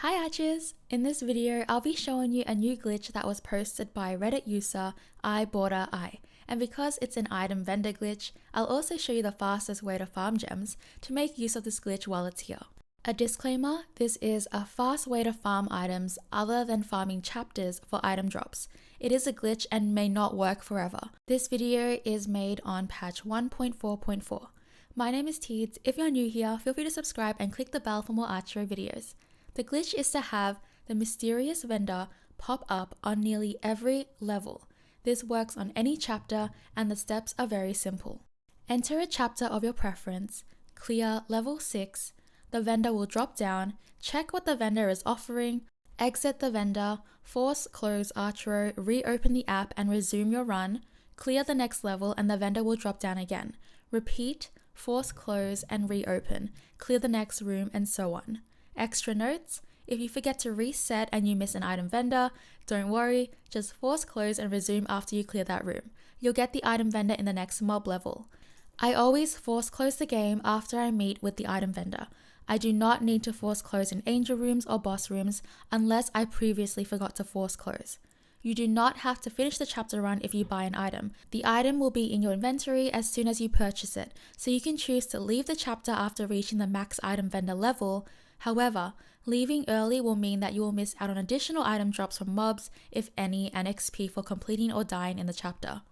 Hi Archers! In this video, I'll be showing you a new glitch that was posted by Reddit user I, and because it's an item vendor glitch, I'll also show you the fastest way to farm gems to make use of this glitch while it's here. A disclaimer, this is a fast way to farm items other than farming chapters for item drops. It is a glitch and may not work forever. This video is made on patch 1.4.4. My name is Teeds. If you're new here, feel free to subscribe and click the bell for more ARCHERO videos. The glitch is to have the mysterious vendor pop up on nearly every level. This works on any chapter and the steps are very simple. Enter a chapter of your preference, clear level 6, the vendor will drop down, check what the vendor is offering, exit the vendor, force close ARCHERO, reopen the app and resume your run, clear the next level and the vendor will drop down again. Repeat, force close and reopen, clear the next room and so on. Extra notes, if you forget to reset and you miss an item vendor, don't worry, just force close and resume after you clear that room. You'll get the item vendor in the next mob level. I always force close the game after I meet with the item vendor. I do not need to force close in angel rooms or boss rooms unless I previously forgot to force close. You do not have to finish the chapter run if you buy an item. The item will be in your inventory as soon as you purchase it, so you can choose to leave the chapter after reaching the max item vendor level. However, leaving early will mean that you will miss out on additional item drops from mobs, if any, and XP for completing or dying in the chapter.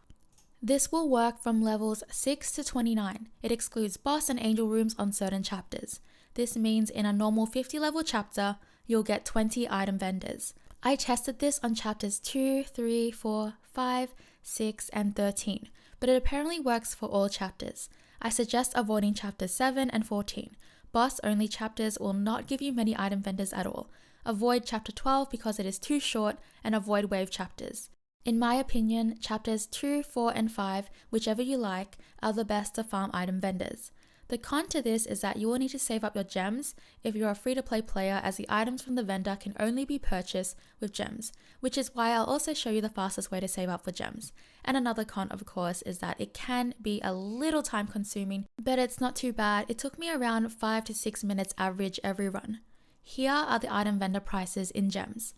This will work from levels 6 to 29. It excludes boss and angel rooms on certain chapters. This means in a normal 50 level chapter, you'll get 20 item vendors. I tested this on chapters 2, 3, 4, 5, 6, and 13, but it apparently works for all chapters. I suggest avoiding chapters 7 and 14. Boss-only chapters will not give you many item vendors at all. Avoid chapter 12 because it is too short, and avoid wave chapters. In my opinion, chapters 2, 4, and 5, whichever you like, are the best to farm item vendors. The con to this is that you will need to save up your gems if you're a free-to-play player, as the items from the vendor can only be purchased with gems, which is why I'll also show you the fastest way to save up for gems. And another con, of course, is that it can be a little time consuming, but it's not too bad. It took me around 5 to 6 minutes average every run. Here are the item vendor prices in gems.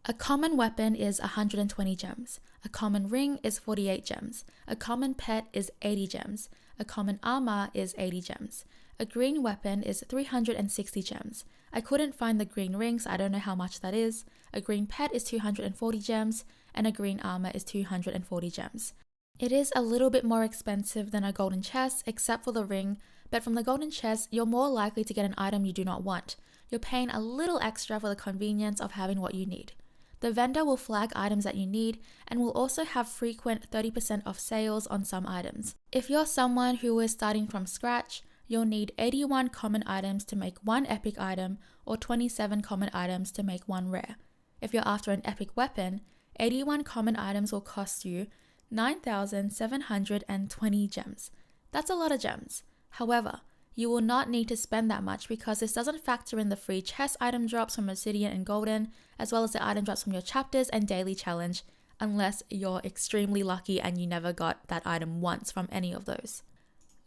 A common weapon is 120 gems. A common ring is 48 gems. A common pet is 80 gems. A common armor is 80 gems. A green weapon is 360 gems. I couldn't find the green ring, so I don't know how much that is. A green pet is 240 gems, and a green armor is 240 gems. It is a little bit more expensive than a golden chest, except for the ring, but from the golden chest, you're more likely to get an item you do not want. You're paying a little extra for the convenience of having what you need. The vendor will flag items that you need and will also have frequent 30% off sales on some items. If you're someone who is starting from scratch, you'll need 81 common items to make one epic item or 27 common items to make one rare. If you're after an epic weapon, 81 common items will cost you 9,720 gems. That's a lot of gems. However, you will not need to spend that much because this doesn't factor in the free chest item drops from Obsidian and Golden, as well as the item drops from your chapters and daily challenge, unless you're extremely lucky and you never got that item once from any of those.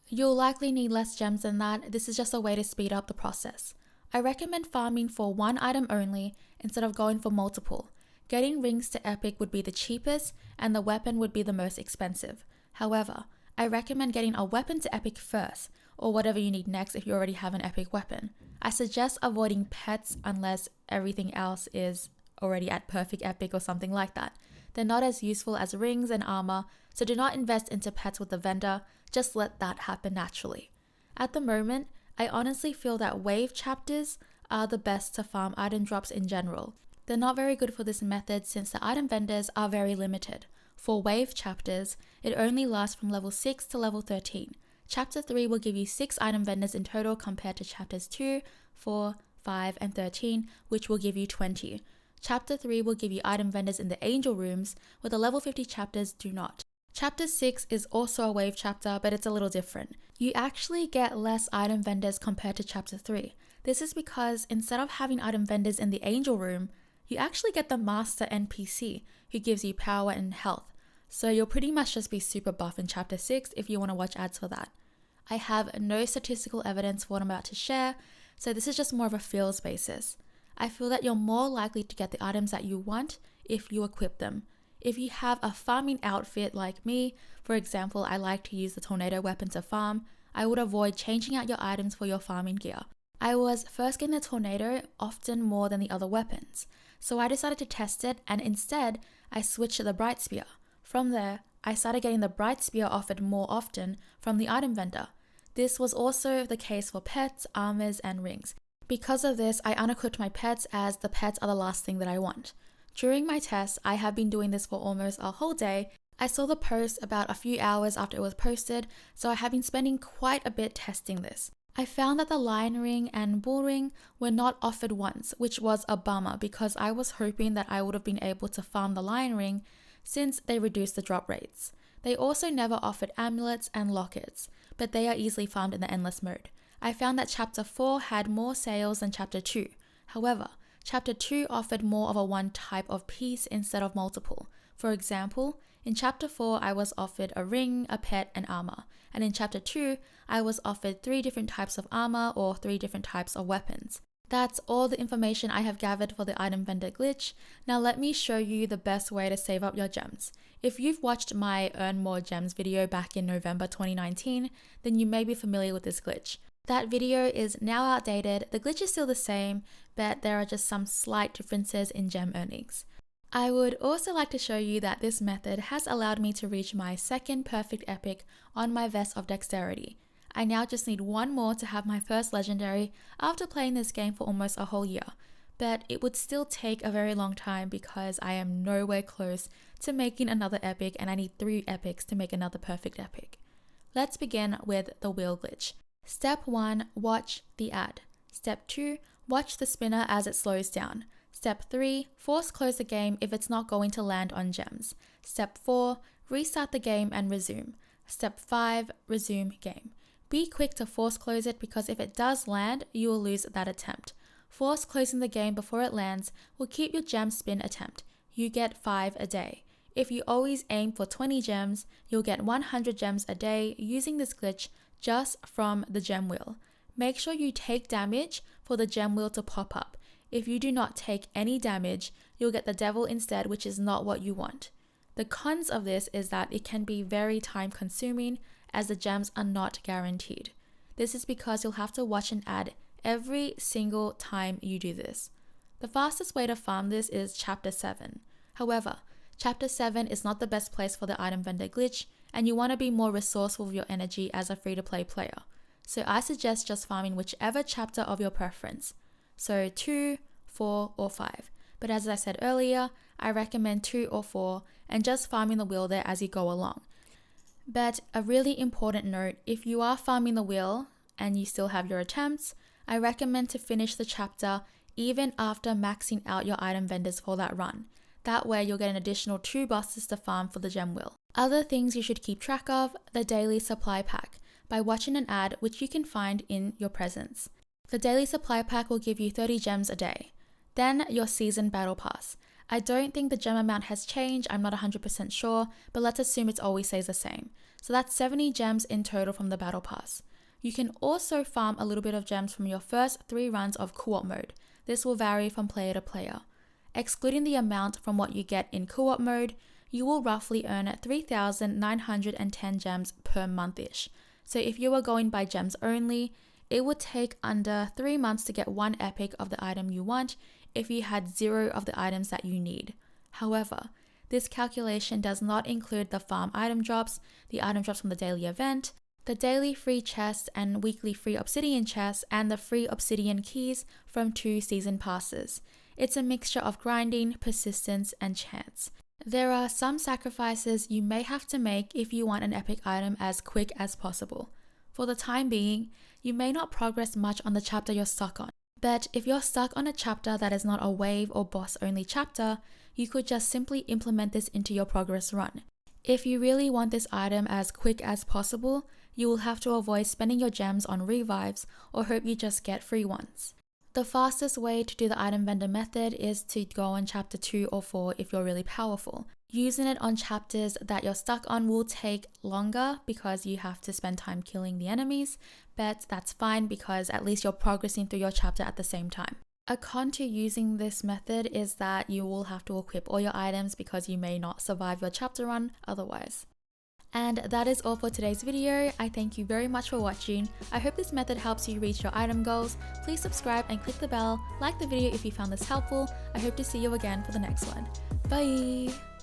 You'll likely need less gems than that. This is just a way to speed up the process. I recommend farming for one item only instead of going for multiple. Getting rings to epic would be the cheapest and the weapon would be the most expensive. However, I recommend getting a weapon to epic first, or whatever you need next if you already have an epic weapon. I suggest avoiding pets unless everything else is already at perfect epic or something like that. They're not as useful as rings and armor, so do not invest into pets with the vendor, just let that happen naturally. At the moment, I honestly feel that wave chapters are the best to farm item drops in general. They're not very good for this method since the item vendors are very limited. For wave chapters, it only lasts from level 6 to level 13. Chapter 3 will give you 6 item vendors in total compared to chapters 2, 4, 5, and 13, which will give you 20. Chapter 3 will give you item vendors in the angel rooms, where the level 50 chapters do not. Chapter 6 is also a wave chapter, but it's a little different. You actually get less item vendors compared to chapter 3. This is because instead of having item vendors in the angel room, you actually get the master NPC, who gives you power and health. So you'll pretty much just be super buff in chapter 6 if you want to watch ads for that. I have no statistical evidence for what I'm about to share, so this is just more of a feels basis. I feel that you're more likely to get the items that you want if you equip them. If you have a farming outfit like me, for example, I like to use the tornado weapon to farm, I would avoid changing out your items for your farming gear. I was first getting the tornado often more than the other weapons, so I decided to test it and instead I switched to the bright spear. From there, I started getting the bright spear offered more often from the item vendor. This was also the case for pets, armors, and rings. Because of this, I unequipped my pets as the pets are the last thing that I want. During my test, I have been doing this for almost a whole day. I saw the post about a few hours after it was posted, so I have been spending quite a bit testing this. I found that the lion ring and bull ring were not offered once, which was a bummer because I was hoping that I would have been able to farm the lion ring since they reduced the drop rates. They also never offered amulets and lockets, but they are easily farmed in the endless mode. I found that Chapter 4 had more sales than Chapter 2. However, Chapter 2 offered more of a one type of piece instead of multiple. For example, in Chapter 4 I was offered a ring, a pet, and armor. And in Chapter 2, I was offered 3 different types of armor or 3 different types of weapons. That's all the information I have gathered for the item vendor glitch. Now let me show you the best way to save up your gems. If you've watched my Earn More Gems video back in November 2019, then you may be familiar with this glitch. That video is now outdated, the glitch is still the same, but there are just some slight differences in gem earnings. I would also like to show you that this method has allowed me to reach my second perfect epic on my Vest of Dexterity. I now just need one more to have my first legendary after playing this game for almost a whole year, but it would still take a very long time because I am nowhere close to making another epic and I need 3 epics to make another perfect epic. Let's begin with the wheel glitch. Step 1, watch the ad. Step 2, watch the spinner as it slows down. Step 3, force close the game if it's not going to land on gems. Step 4, restart the game and resume. Step 5, resume game. Be quick to force close it because if it does land, you will lose that attempt. Force closing the game before it lands will keep your gem spin attempt. You get 5 a day. If you always aim for 20 gems, you'll get 100 gems a day using this glitch just from the gem wheel. Make sure you take damage for the gem wheel to pop up. If you do not take any damage, you'll get the devil instead, which is not what you want. The cons of this is that it can be very time consuming as the gems are not guaranteed. This is because you'll have to watch an ad every single time you do this. The fastest way to farm this is Chapter 7. However, Chapter 7 is not the best place for the item vendor glitch, and you want to be more resourceful with your energy as a free-to-play player. So I suggest just farming whichever chapter of your preference. So 2, 4, or 5. But as I said earlier, I recommend 2 or 4 and just farming the wheel there as you go along. But a really important note, if you are farming the wheel and you still have your attempts, I recommend to finish the chapter even after maxing out your item vendors for that run. That way you'll get an additional 2 bosses to farm for the gem wheel. Other things you should keep track of, the daily supply pack, by watching an ad which you can find in your presence. The daily supply pack will give you 30 gems a day. Then your season battle pass. I don't think the gem amount has changed, I'm not 100% sure, but let's assume it always stays the same. So that's 70 gems in total from the battle pass. You can also farm a little bit of gems from your first 3 runs of co-op mode. This will vary from player to player. Excluding the amount from what you get in co-op mode, you will roughly earn 3,910 gems per month-ish. So if you were going by gems only, it would take under 3 months to get 1 epic of the item you want if you had 0 of the items that you need. However, this calculation does not include the farm item drops, the item drops from the daily event, the daily free chests and weekly free obsidian chests, and the free obsidian keys from 2 season passes. It's a mixture of grinding, persistence, and chance. There are some sacrifices you may have to make if you want an epic item as quick as possible. For the time being, you may not progress much on the chapter you're stuck on. But if you're stuck on a chapter that is not a wave or boss only chapter, you could just simply implement this into your progress run. If you really want this item as quick as possible, you will have to avoid spending your gems on revives or hope you just get free ones. The fastest way to do the item vendor method is to go on chapter 2 or 4 if you're really powerful. Using it on chapters that you're stuck on will take longer because you have to spend time killing the enemies, but that's fine because at least you're progressing through your chapter at the same time. A con to using this method is that you will have to equip all your items because you may not survive your chapter run otherwise. And that is all for today's video. I thank you very much for watching. I hope this method helps you reach your item goals. Please subscribe and click the bell. Like the video if you found this helpful. I hope to see you again for the next one. Bye!